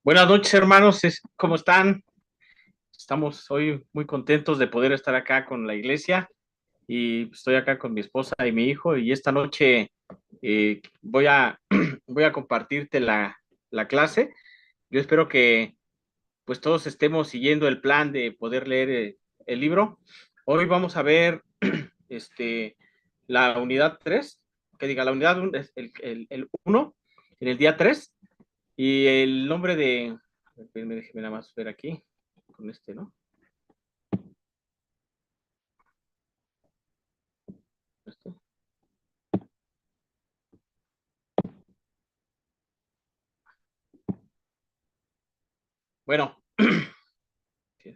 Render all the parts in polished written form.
Buenas noches, hermanos. ¿Cómo están? Estamos hoy muy contentos de poder estar acá con la iglesia y estoy acá con mi esposa y mi hijo y esta noche voy a, voy a compartirte la clase. Yo espero que pues todos estemos siguiendo el plan de poder leer el libro. Hoy vamos a ver la unidad 3, que diga la unidad 1, el 1, en el día 3. Y el nombre de, déjeme nada más ver aquí, con ¿no? Este. Bueno, sí,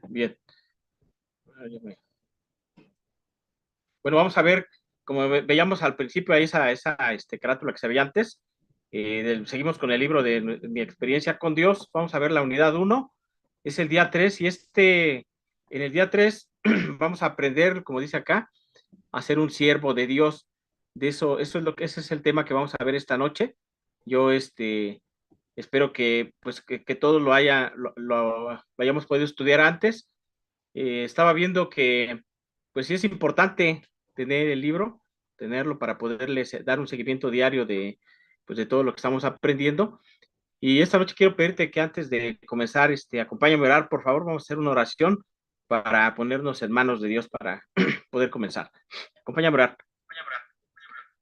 bien. Bueno, vamos a ver, como veíamos al principio, esa carátula que se veía antes, seguimos con el libro de mi experiencia con Dios. Vamos a ver la unidad 1, es el día 3 y en el día 3 vamos a aprender, como dice acá, a ser un siervo de Dios. Ese es el tema que vamos a ver esta noche. Yo espero que pues que todo lo hayamos podido estudiar antes. Estaba viendo que pues sí es importante tener el libro, tenerlo para poderles dar un seguimiento diario pues, de todo lo que estamos aprendiendo. Y esta noche quiero pedirte que antes de comenzar, acompáñame a orar, por favor. Vamos a hacer una oración para ponernos en manos de Dios para poder comenzar. Acompáñame a orar.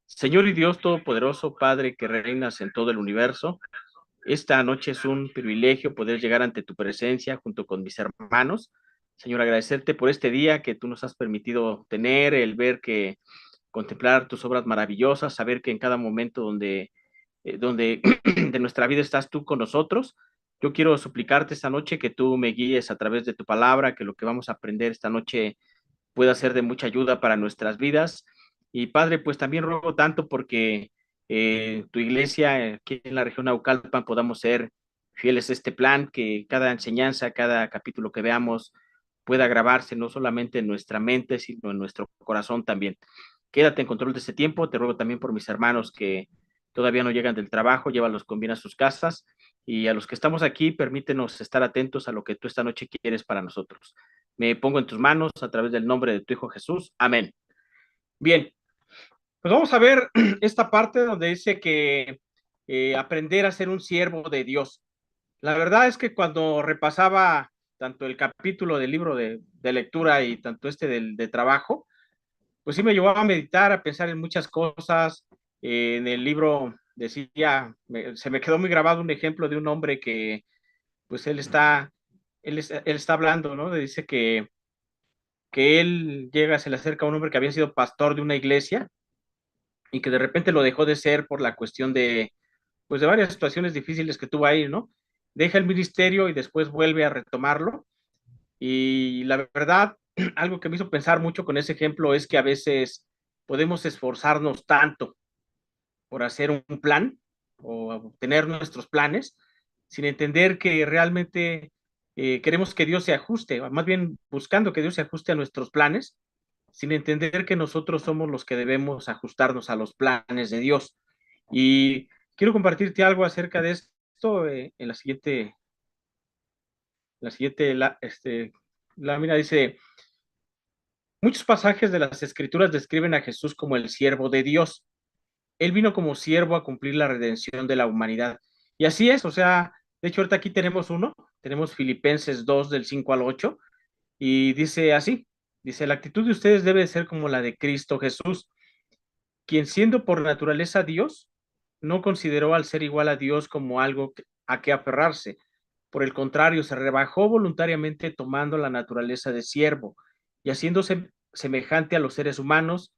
Señor y Dios Todopoderoso, Padre que reinas en todo el universo, esta noche es un privilegio poder llegar ante tu presencia junto con mis hermanos. Señor, agradecerte por este día que tú nos has permitido tener, el ver que contemplar tus obras maravillosas, saber que en cada momento donde de nuestra vida estás tú con nosotros. Yo quiero suplicarte esta noche que tú me guíes a través de tu palabra, que lo que vamos a aprender esta noche pueda ser de mucha ayuda para nuestras vidas. Y Padre, pues también ruego tanto porque tu iglesia aquí en la región Naucalpan podamos ser fieles a este plan, que cada enseñanza, cada capítulo que veamos pueda grabarse no solamente en nuestra mente, sino en nuestro corazón también. Quédate en control de este tiempo. Te ruego también por mis hermanos que todavía no llegan del trabajo, llévalos con bien a sus casas. Y a los que estamos aquí, permítenos estar atentos a lo que tú esta noche quieres para nosotros. Me pongo en tus manos a través del nombre de tu Hijo Jesús. Amén. Bien, pues vamos a ver esta parte donde dice que aprender a ser un siervo de Dios. La verdad es que cuando repasaba tanto el capítulo del libro de lectura y tanto de trabajo, pues sí me llevaba a meditar, a pensar en muchas cosas. En el libro decía, se me quedó muy grabado un ejemplo de un hombre que, pues él está hablando, ¿no? Dice que él llega, se le acerca a un hombre que había sido pastor de una iglesia y que de repente lo dejó de ser por la cuestión pues de varias situaciones difíciles que tuvo ahí, ¿no? Deja el ministerio y después vuelve a retomarlo. Y la verdad, algo que me hizo pensar mucho con ese ejemplo es que a veces podemos esforzarnos tanto por hacer un plan o tener nuestros planes sin entender que realmente queremos que Dios se ajuste, más bien buscando que Dios se ajuste a nuestros planes, sin entender que nosotros somos los que debemos ajustarnos a los planes de Dios. Y quiero compartirte algo acerca de esto en la siguiente lámina. Dice, muchos pasajes de las escrituras describen a Jesús como el siervo de Dios. Él vino como siervo a cumplir la redención de la humanidad. Y así es, o sea, de hecho ahorita aquí tenemos Filipenses 2 del 5 al 8 y dice así, dice, la actitud de ustedes debe ser como la de Cristo Jesús, quien siendo por naturaleza Dios, no consideró al ser igual a Dios como algo a que aferrarse. Por el contrario, se rebajó voluntariamente tomando la naturaleza de siervo y haciéndose semejante a los seres humanos,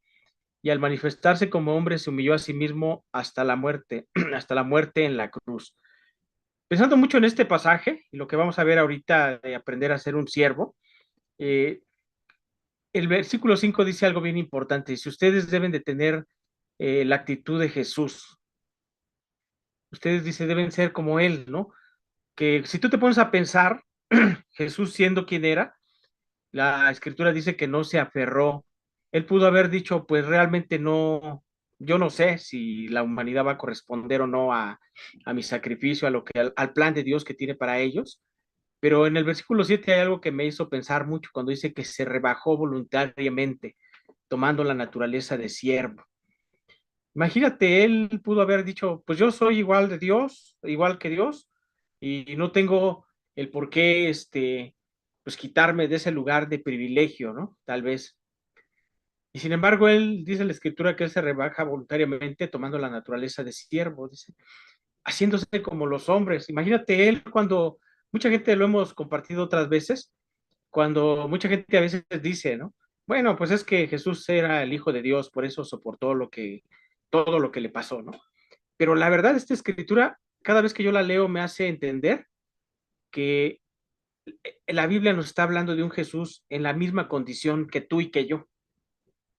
y al manifestarse como hombre se humilló a sí mismo hasta la muerte, hasta la muerte en la cruz. Pensando mucho en este pasaje y lo que vamos a ver ahorita de aprender a ser un siervo, eh, el versículo 5 dice algo bien importante: si ustedes deben de tener la actitud de Jesús, ustedes dice deben ser como él, ¿no? Que si tú te pones a pensar, Jesús siendo quien era, La escritura dice que no se aferró. Él pudo haber dicho, pues realmente no, yo no sé si la humanidad va a corresponder o no a mi sacrificio, a lo que, al plan de Dios que tiene para ellos. Pero en el versículo 7 hay algo que me hizo pensar mucho cuando dice que se rebajó voluntariamente, tomando la naturaleza de siervo. Imagínate, él pudo haber dicho, pues yo soy igual de Dios, igual que Dios, y no tengo el por qué, pues quitarme de ese lugar de privilegio, ¿no? Tal vez. Y sin embargo, él dice en la escritura que él se rebaja voluntariamente tomando la naturaleza de siervo, dice, haciéndose como los hombres. Imagínate él cuando, mucha gente lo hemos compartido otras veces, cuando mucha gente a veces dice, ¿no? Bueno, pues es que Jesús era el Hijo de Dios, por eso soportó todo lo que le pasó, ¿no? Pero la verdad, esta escritura, cada vez que yo la leo, me hace entender que la Biblia nos está hablando de un Jesús en la misma condición que tú y que yo,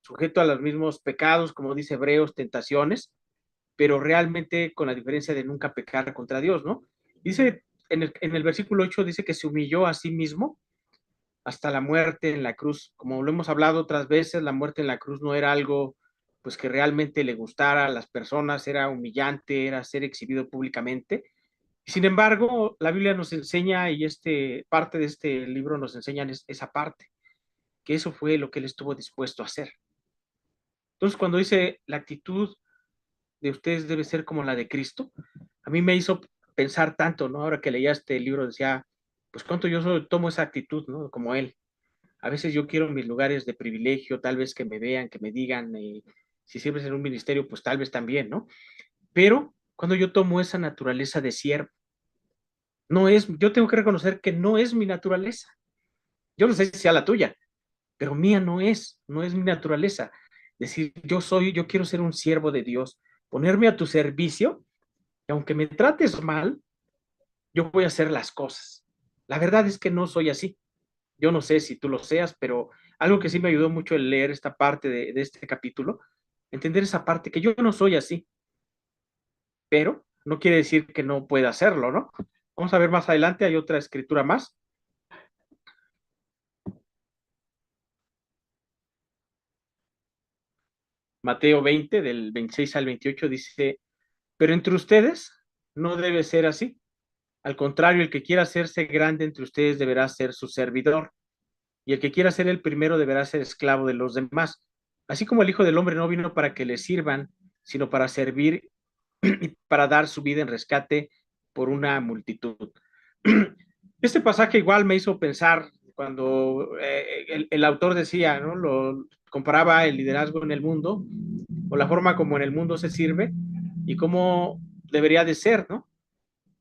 sujeto a los mismos pecados, como dice Hebreos, tentaciones, pero realmente con la diferencia de nunca pecar contra Dios, ¿no? Dice, en el versículo 8 dice que se humilló a sí mismo hasta la muerte en la cruz. Como lo hemos hablado otras veces, la muerte en la cruz no era algo pues que realmente le gustara a las personas, era humillante, era ser exhibido públicamente. Sin embargo, la Biblia nos enseña, y parte de este libro nos enseña esa parte, que eso fue lo que él estuvo dispuesto a hacer. Entonces, cuando dice la actitud de ustedes debe ser como la de Cristo, a mí me hizo pensar tanto, ¿no? Ahora que leía este libro decía, pues cuánto yo tomo esa actitud, ¿no? Como él. A veces yo quiero mis lugares de privilegio, tal vez que me vean, que me digan, si sirves en un ministerio, pues tal vez también, ¿no? Pero cuando yo tomo esa naturaleza de siervo, no es, yo tengo que reconocer que no es mi naturaleza. Yo no sé si sea la tuya, pero mía no es mi naturaleza. Decir, yo quiero ser un siervo de Dios, ponerme a tu servicio, y aunque me trates mal, yo voy a hacer las cosas. La verdad es que no soy así. Yo no sé si tú lo seas, pero algo que sí me ayudó mucho el leer esta parte de este capítulo, entender esa parte que yo no soy así, pero no quiere decir que no pueda hacerlo, ¿no? Vamos a ver más adelante, hay otra escritura más. Mateo 20, del 26 al 28, dice, pero entre ustedes no debe ser así. Al contrario, el que quiera hacerse grande entre ustedes deberá ser su servidor, y el que quiera ser el primero deberá ser esclavo de los demás. Así como el Hijo del Hombre no vino para que le sirvan, sino para servir y para dar su vida en rescate por una multitud. Este pasaje igual me hizo pensar cuando el autor decía, ¿no? Lo comparaba el liderazgo en el mundo o la forma como en el mundo se sirve y cómo debería de ser, ¿no?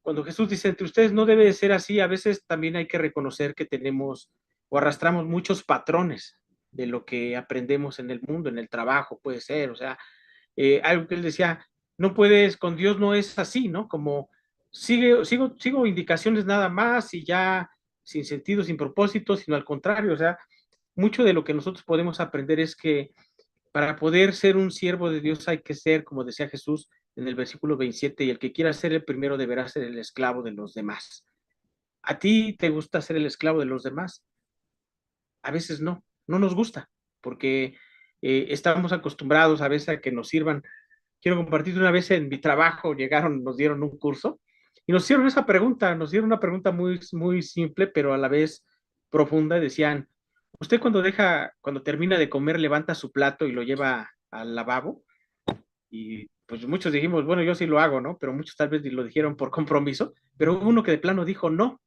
Cuando Jesús dice, entre ustedes no debe de ser así, a veces también hay que reconocer que tenemos o arrastramos muchos patrones de lo que aprendemos en el mundo, en el trabajo, puede ser, o sea, algo que él decía, no puedes, con Dios no es así, ¿no? Como sigo indicaciones nada más y ya sin sentido, sin propósito, sino al contrario, o sea, mucho de lo que nosotros podemos aprender es que para poder ser un siervo de Dios hay que ser, como decía Jesús en el versículo 27, y el que quiera ser el primero deberá ser el esclavo de los demás. ¿A ti te gusta ser el esclavo de los demás? A veces no nos gusta, porque estamos acostumbrados a veces a que nos sirvan. Quiero compartir una vez en mi trabajo, nos dieron un curso y nos hicieron nos dieron una pregunta muy, muy simple, pero a la vez profunda. Decían, ¿usted cuando termina de comer, levanta su plato y lo lleva al lavabo? Y pues muchos dijimos, bueno, yo sí lo hago, ¿no? Pero muchos tal vez lo dijeron por compromiso, pero hubo uno que de plano dijo no.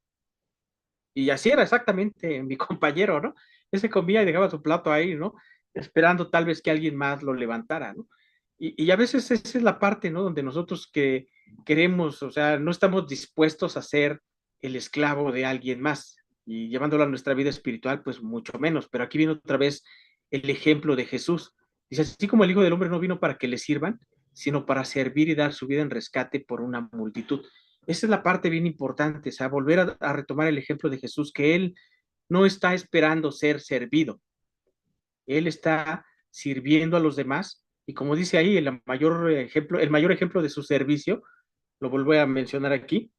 Y así era exactamente mi compañero, ¿no? Ese comía y dejaba su plato ahí, ¿no? Esperando tal vez que alguien más lo levantara, ¿no? Y a veces esa es la parte, ¿no? Donde nosotros que queremos, o sea, no estamos dispuestos a ser el esclavo de alguien más. Y llevándolo a nuestra vida espiritual, pues mucho menos. Pero aquí viene otra vez el ejemplo de Jesús. Dice, así como el Hijo del Hombre no vino para que le sirvan, sino para servir y dar su vida en rescate por una multitud. Esa es la parte bien importante, o sea, volver a retomar el ejemplo de Jesús, que él no está esperando ser servido, él está sirviendo a los demás, y como dice ahí, el mayor ejemplo de su servicio, lo vuelvo a mencionar aquí,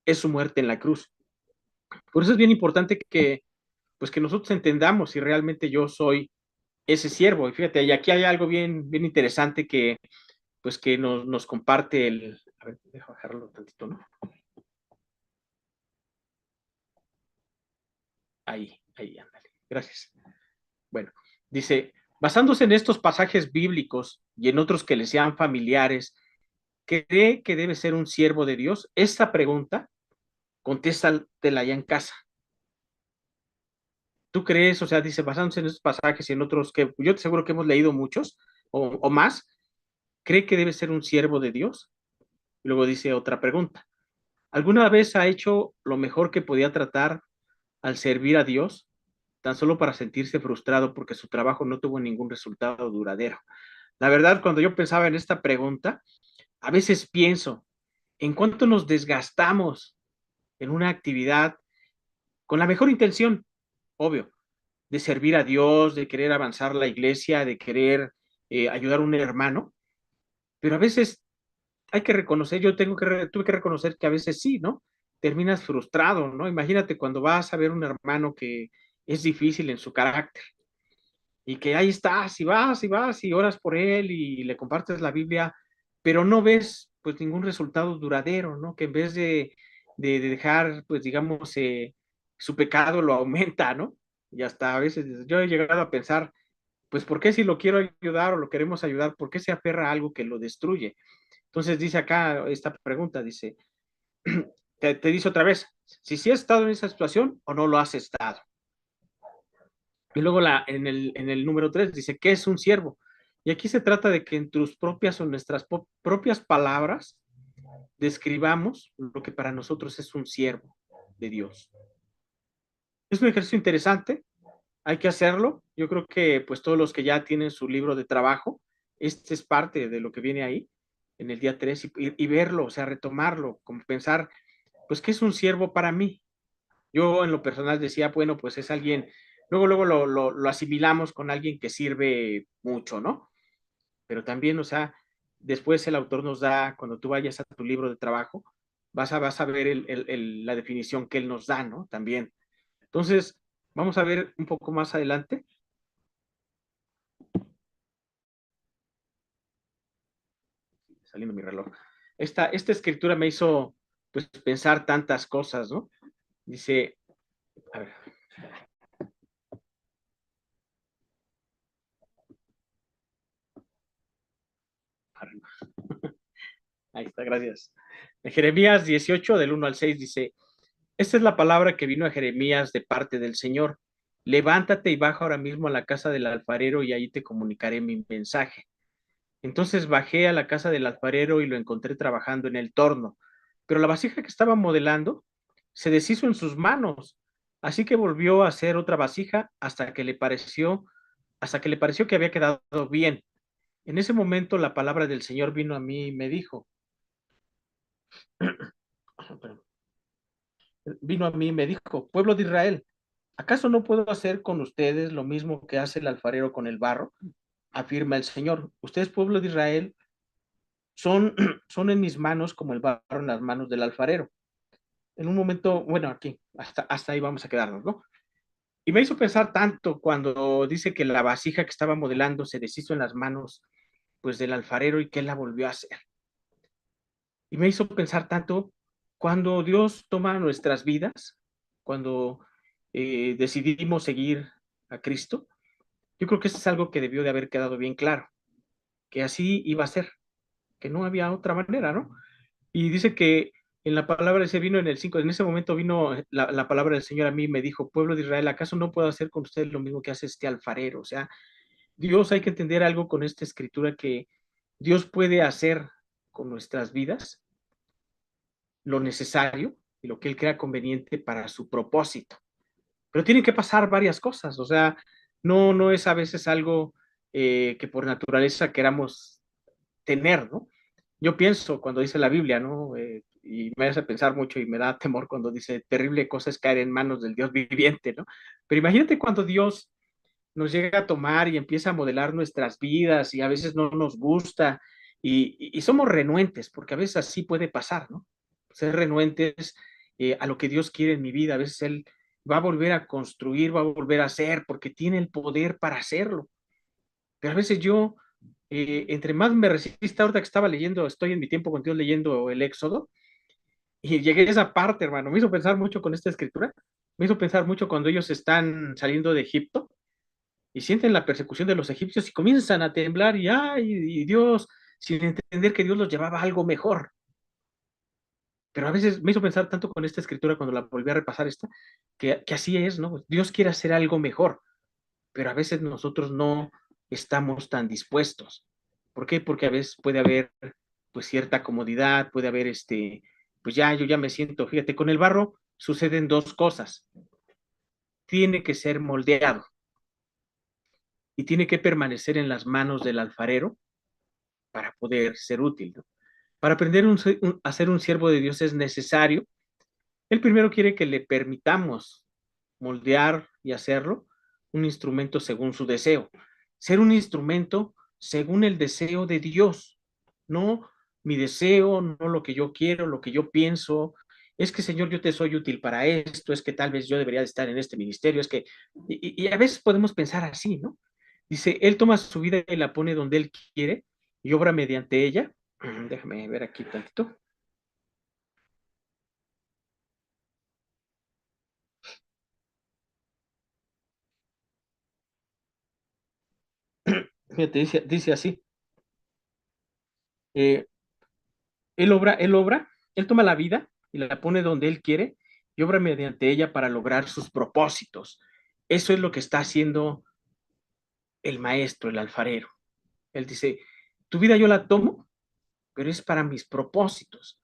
es su muerte en la cruz. Por eso es bien importante que pues que nosotros entendamos si realmente yo soy ese siervo. Y fíjate, y aquí hay algo bien, bien interesante que, pues que nos comparte el, a ver, dejo bajarlo tantito, ¿no? Ahí, ándale. Gracias. Bueno, dice, basándose en estos pasajes bíblicos y en otros que le sean familiares, ¿cree que debe ser un siervo de Dios? Esta pregunta, contéstatela ya en casa. ¿Tú crees? O sea, dice, basándose en estos pasajes y en otros que yo te aseguro que hemos leído muchos o más, ¿cree que debe ser un siervo de Dios? Y luego dice otra pregunta. ¿Alguna vez ha hecho lo mejor que podía tratar al servir a Dios, tan solo para sentirse frustrado porque su trabajo no tuvo ningún resultado duradero? La verdad, cuando yo pensaba en esta pregunta, a veces pienso en cuánto nos desgastamos en una actividad con la mejor intención, obvio, de servir a Dios, de querer avanzar la iglesia, de querer ayudar a un hermano, pero a veces hay que reconocer, tuve que reconocer que a veces sí, ¿no? Terminas frustrado, ¿no? Imagínate cuando vas a ver un hermano que es difícil en su carácter y que ahí estás y vas y oras por él y le compartes la Biblia, pero no ves pues ningún resultado duradero, ¿no? Que en vez de dejar, pues digamos, su pecado lo aumenta, ¿no? Y hasta a veces yo he llegado a pensar, pues ¿por qué si lo quiero ayudar o lo queremos ayudar, por qué se aferra a algo que lo destruye? Entonces dice acá esta pregunta, dice, te dice otra vez, si sí has estado en esa situación o no lo has estado. Y luego en el número 3 dice, ¿qué es un siervo? Y aquí se trata de que en tus propias o nuestras propias palabras describamos lo que para nosotros es un siervo de Dios. Es un ejercicio interesante, hay que hacerlo. Yo creo que pues todos los que ya tienen su libro de trabajo, este es parte de lo que viene ahí en el día 3 y verlo, o sea, retomarlo, como pensar, pues, ¿qué es un siervo para mí? Yo en lo personal decía, bueno, pues es alguien, luego lo asimilamos con alguien que sirve mucho, ¿no? Pero también, o sea, después el autor nos da, cuando tú vayas a tu libro de trabajo, vas a ver la definición que él nos da, ¿no? También. Entonces, vamos a ver un poco más adelante. Saliendo mi reloj. Esta escritura me hizo, pues, pensar tantas cosas, ¿no? Dice, a ver, ahí está, gracias. En Jeremías 18, del 1 al 6, dice, esta es la palabra que vino a Jeremías de parte del Señor. Levántate y baja ahora mismo a la casa del alfarero y ahí te comunicaré mi mensaje. Entonces bajé a la casa del alfarero y lo encontré trabajando en el torno, pero la vasija que estaba modelando se deshizo en sus manos, así que volvió a hacer otra vasija hasta que le pareció que había quedado bien. En ese momento la palabra del Señor vino a mí y me dijo, vino a mí y me dijo, pueblo de Israel, ¿acaso no puedo hacer con ustedes lo mismo que hace el alfarero con el barro? Afirma el Señor. Ustedes, pueblo de Israel, son, son en mis manos como el barro en las manos del alfarero. En un momento, bueno, aquí, hasta ahí vamos a quedarnos, ¿no? Y me hizo pensar tanto cuando dice que la vasija que estaba modelando se deshizo en las manos, pues, del alfarero y que él la volvió a hacer. Y me hizo pensar tanto cuando Dios toma nuestras vidas, cuando decidimos seguir a Cristo, yo creo que eso es algo que debió de haber quedado bien claro, que así iba a ser, que no había otra manera, ¿no? Y dice que en la palabra ese vino en el 5, en ese momento vino la palabra del Señor a mí y me dijo, pueblo de Israel, ¿acaso no puedo hacer con ustedes lo mismo que hace este alfarero? O sea, Dios hay que entender algo con esta escritura que Dios puede hacer con nuestras vidas lo necesario y lo que Él crea conveniente para su propósito. Pero tienen que pasar varias cosas, o sea, no es a veces algo que por naturaleza queramos tener, ¿no? Yo pienso cuando dice la Biblia, ¿no? Y me hace pensar mucho y me da temor cuando dice, terrible cosa es caer en manos del Dios viviente, ¿no? Pero imagínate cuando Dios nos llega a tomar y empieza a modelar nuestras vidas y a veces no nos gusta y somos renuentes, porque a veces así puede pasar, ¿no? Ser renuentes a lo que Dios quiere en mi vida. A veces Él va a volver a construir, va a volver a hacer, porque tiene el poder para hacerlo. Pero a veces yo, entre más me resista, ahorita que estaba leyendo, estoy en mi tiempo con Dios leyendo el Éxodo, y llegué a esa parte, hermano, me hizo pensar mucho con esta escritura, me hizo pensar mucho cuando ellos están saliendo de Egipto y sienten la persecución de los egipcios y comienzan a temblar y, ay, y Dios, sin entender que Dios los llevaba a algo mejor. Pero a veces me hizo pensar tanto con esta escritura cuando la volví a repasar esta, que así es, ¿no? Dios quiere hacer algo mejor, pero a veces nosotros no estamos tan dispuestos. ¿Por qué? Porque a veces puede haber pues cierta comodidad, puede haber pues ya yo ya me siento, fíjate, con el barro suceden dos cosas. Tiene que ser moldeado y tiene que permanecer en las manos del alfarero para poder ser útil, ¿no? Para aprender a ser un siervo de Dios es necesario. Él primero quiere que le permitamos moldear y hacerlo un instrumento según su deseo. Ser un instrumento según el deseo de Dios, no mi deseo, no lo que yo quiero, lo que yo pienso. Es que, Señor, yo te soy útil para esto, es que tal vez yo debería de estar en este ministerio, es que, y a veces podemos pensar así, ¿no? Dice, Él toma su vida y la pone donde Él quiere y obra mediante ella. Déjame ver aquí tantito. Fíjate, dice así, eh, él toma la vida y la pone donde él quiere y obra mediante ella para lograr sus propósitos. Eso es lo que está haciendo el maestro, el alfarero. Él dice, tu vida yo la tomo, pero es para mis propósitos.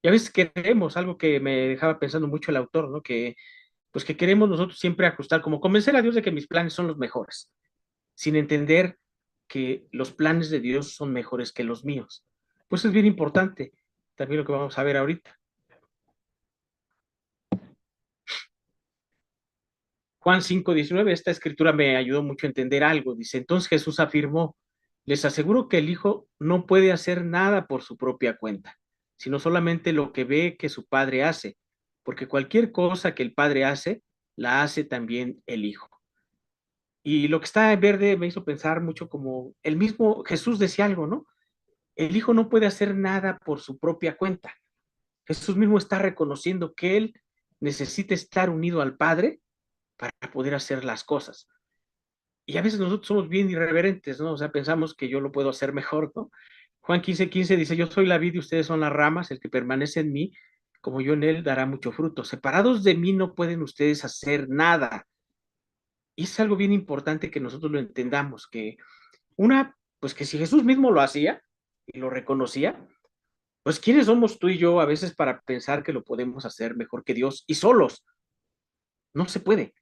Y a veces queremos, algo que me dejaba pensando mucho el autor, ¿no? Que pues que queremos nosotros siempre ajustar, como convencer a Dios de que mis planes son los mejores, sin entender que los planes de Dios son mejores que los míos. Pues es bien importante, también lo que vamos a ver ahorita. Juan 5:19, esta escritura me ayudó mucho a entender algo. Dice, entonces Jesús afirmó, les aseguro que el Hijo no puede hacer nada por su propia cuenta, sino solamente lo que ve que su Padre hace, porque cualquier cosa que el Padre hace, la hace también el Hijo. Y lo que está en verde me hizo pensar mucho como el mismo Jesús decía algo, ¿no? El Hijo no puede hacer nada por su propia cuenta. Jesús mismo está reconociendo que Él necesita estar unido al Padre para poder hacer las cosas. Y a veces nosotros somos bien irreverentes, ¿no? O sea, pensamos que yo lo puedo hacer mejor, ¿no? Juan 15:15 dice, yo soy la vid y ustedes son las ramas, el que permanece en mí, como yo en él, dará mucho fruto. Separados de mí no pueden ustedes hacer nada. Y es algo bien importante que nosotros lo entendamos, que pues que si Jesús mismo lo hacía y lo reconocía, pues ¿quiénes somos tú y yo a veces para pensar que lo podemos hacer mejor que Dios y solos? No se puede.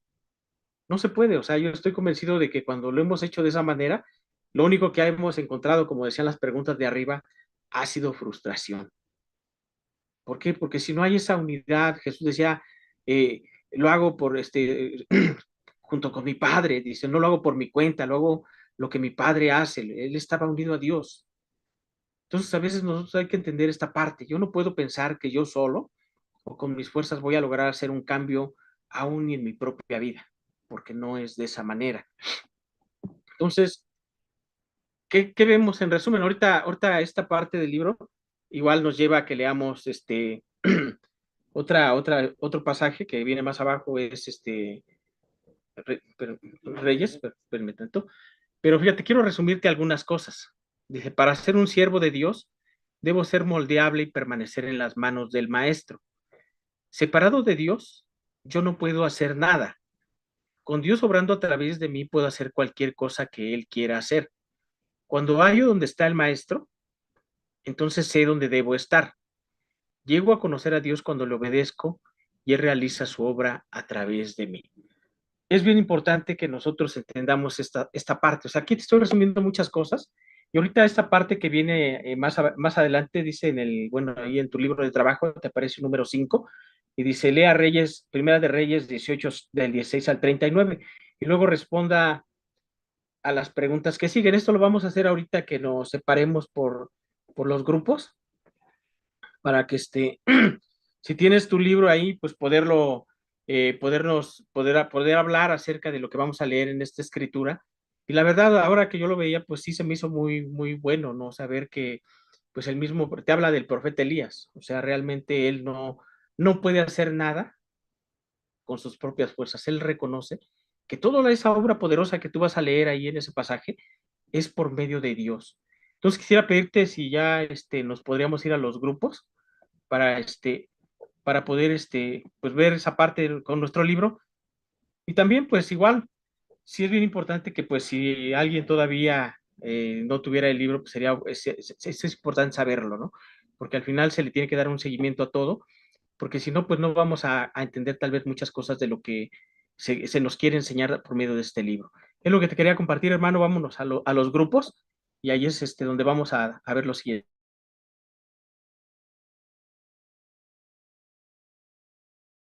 No se puede, o sea, yo estoy convencido de que cuando lo hemos hecho de esa manera, lo único que hemos encontrado, como decían las preguntas de arriba, ha sido frustración. ¿Por qué? Porque si no hay esa unidad, Jesús decía, lo hago por junto con mi Padre, dice, no lo hago por mi cuenta, lo hago lo que mi Padre hace, él estaba unido a Dios. Entonces, a veces nosotros hay que entender esta parte. Yo no puedo pensar que yo solo o con mis fuerzas voy a lograr hacer un cambio aún en mi propia vida, porque no es de esa manera. Entonces, ¿qué vemos en resumen? Ahorita esta parte del libro igual nos lleva a que leamos otro pasaje que viene más abajo, es Reyes, tanto. Pero fíjate, quiero resumirte algunas cosas. Dice, para ser un siervo de Dios, debo ser moldeable y permanecer en las manos del Maestro. Separado de Dios, yo no puedo hacer nada. Con Dios obrando a través de mí, puedo hacer cualquier cosa que Él quiera hacer. Cuando hallo donde está el Maestro, entonces sé dónde debo estar. Llego a conocer a Dios cuando le obedezco y Él realiza su obra a través de mí. Es bien importante que nosotros entendamos esta parte. O sea, aquí te estoy resumiendo muchas cosas. Y ahorita esta parte que viene más adelante, dice bueno, ahí en tu libro de trabajo te aparece el número 5 y dice, lea Reyes, Primera de Reyes 18, del 16 al 39, y luego responda a las preguntas que siguen. Esto lo vamos a hacer ahorita que nos separemos por los grupos para que si tienes tu libro ahí, pues poderlo poder hablar acerca de lo que vamos a leer en esta escritura. Y la verdad, ahora que yo lo veía, pues sí se me hizo muy, muy bueno, ¿no? Saber que, pues el mismo, te habla del profeta Elías, o sea, realmente él no puede hacer nada con sus propias fuerzas. Él reconoce que toda esa obra poderosa que tú vas a leer ahí en ese pasaje es por medio de Dios. Entonces quisiera pedirte si ya nos podríamos ir a los grupos para, para poder pues ver esa parte con nuestro libro. Y también pues igual, sí es bien importante que pues si alguien todavía no tuviera el libro, pues es importante saberlo, ¿no? Porque al final se le tiene que dar un seguimiento a todo, porque si no, pues no vamos a entender tal vez muchas cosas de lo que se nos quiere enseñar por medio de este libro. Es lo que te quería compartir, hermano. Vámonos a los grupos y ahí es donde vamos a ver lo siguiente.